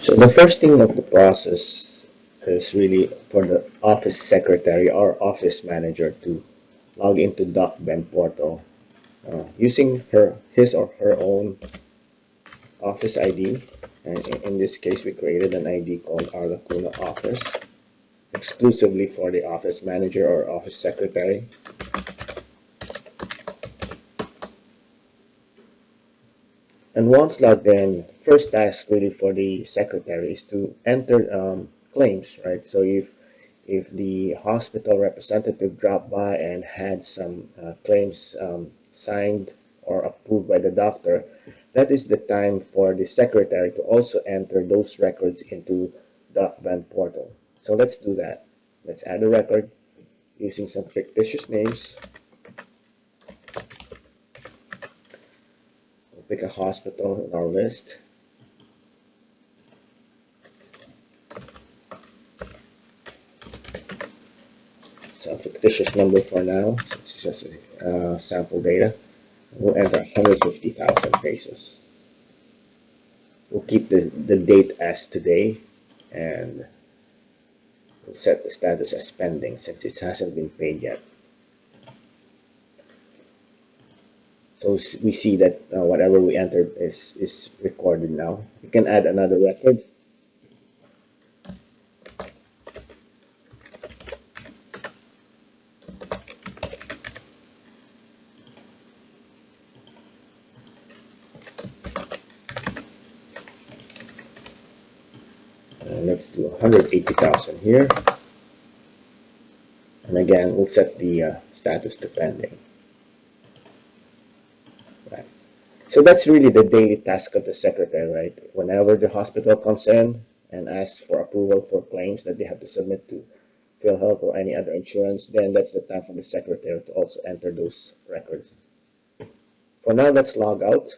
So the first thing of the process is really for the office secretary or office manager to log into DocBen Portal using his or her own office ID. And in this case, we created an ID called our Lacuna Office, exclusively for the office manager or office secretary. And once logged in, first task really for the secretary is to enter claims, right? So if the hospital representative dropped by and had some claims signed or approved by the doctor, that is the time for the secretary to also enter those records into DocBen Portal. So let's do that. Let's add a record using some fictitious names. We'll pick a hospital in our list. Some fictitious number for now. It's just sample data. We'll enter 150,000 pesos. We'll keep the date as today, and we'll set the status as pending since it hasn't been paid yet. So we see that whatever we entered is recorded now. We can add another record. Let's do 180,000 here. And again, we'll set the status to pending. Right. So that's really the daily task of the secretary, right? Whenever the hospital comes in and asks for approval for claims that they have to submit to PhilHealth or any other insurance, then that's the time for the secretary to also enter those records. For now, let's log out.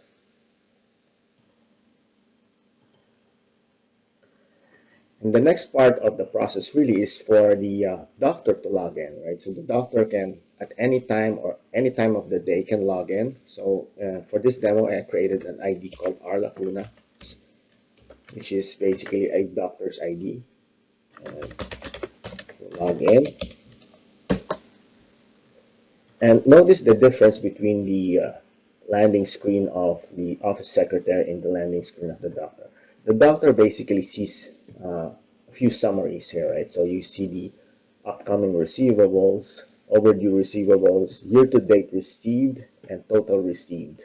And the next part of the process really is for the doctor to log in, right? So the doctor can, at any time or any time of the day, can log in. So for this demo, I created an ID called R Lacuna, which is basically a doctor's ID. Log in. And notice the difference between the landing screen of the office secretary and the landing screen of the doctor. The doctor basically sees a few summaries here, right? So you see the upcoming receivables, overdue receivables, year-to-date received, and total received.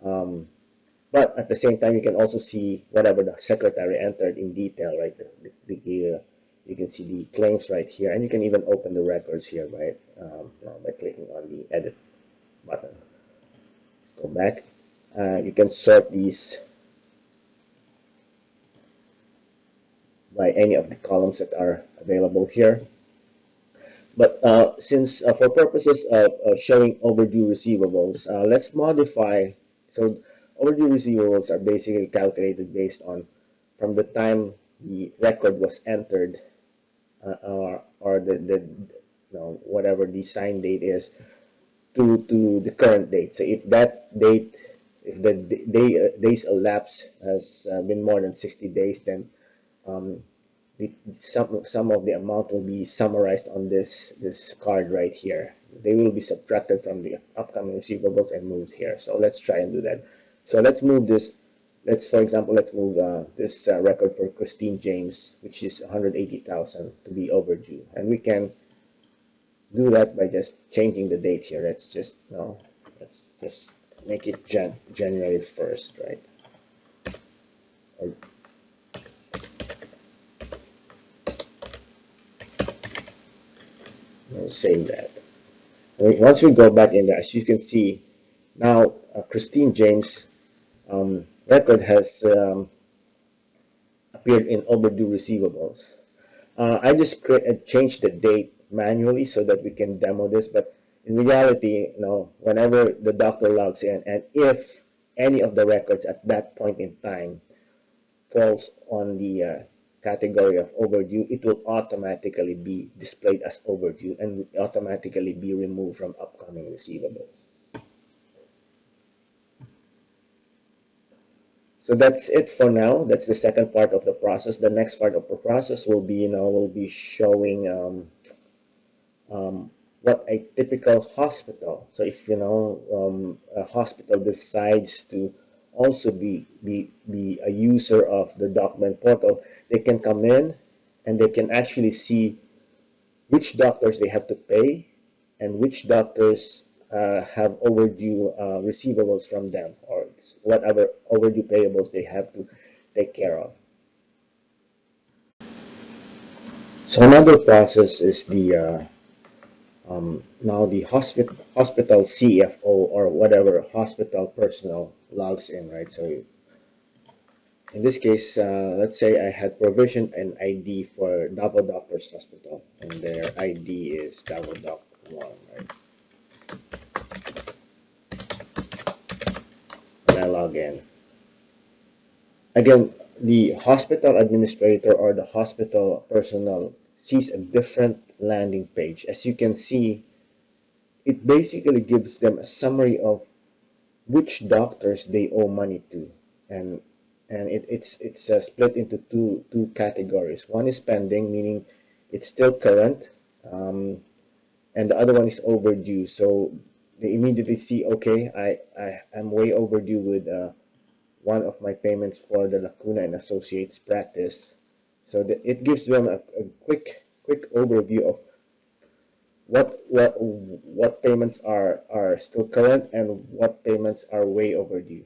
But at the same time, you can also see whatever the secretary entered in detail, right? You can see the claims right here, and you can even open the records here by clicking on the edit button. Let's go back. You can sort these by any of the columns that are available here. But since for purposes of showing overdue receivables, let's modify. So overdue receivables are basically calculated based on from the time the record was entered or whatever the sign date is to the current date. So if that date, if the days elapsed has been more than 60 days, then some of the amount will be summarized on this card right here. They will be subtracted from the upcoming receivables and moved here. So let's try and do that. So let's move this. For example, let's move this record for Christine James, which is 180,000 to be overdue, and we can do that by just changing the date here. Let's just make it January 1st, right? We'll save that. Once we go back in there, as you can see, now Christine James' record has appeared in overdue receivables. I just changed the date manually so that we can demo this, but in reality, whenever the doctor logs in, and if any of the records at that point in time falls on the category of overdue, it will automatically be displayed as overdue and automatically be removed from upcoming receivables. So that's it for now. That's the second part of the process. The next part of the process will be, will be showing what a typical hospital. So if a hospital decides to also be a user of the DocBen portal, they can come in and they can actually see which doctors they have to pay and which doctors have overdue receivables from them, or whatever overdue payables they have to take care of. So another process is the now the hospital CFO or whatever hospital personnel logs in, right? So in this case, let's say I had provisioned an ID for Double Doctors Hospital, and their ID is Double Doc 1, right? And I log in. Again, the hospital administrator or the hospital personnel sees a different landing page. As you can see, it basically gives them a summary of which doctors they owe money to, and it's split into two categories. One is pending, meaning it's still current, um, and the other one is overdue. So they immediately see, okay, I'm way overdue with one of my payments for the Lacuna and Associates practice. So it gives them a quick overview of what payments are still current and what payments are way overdue.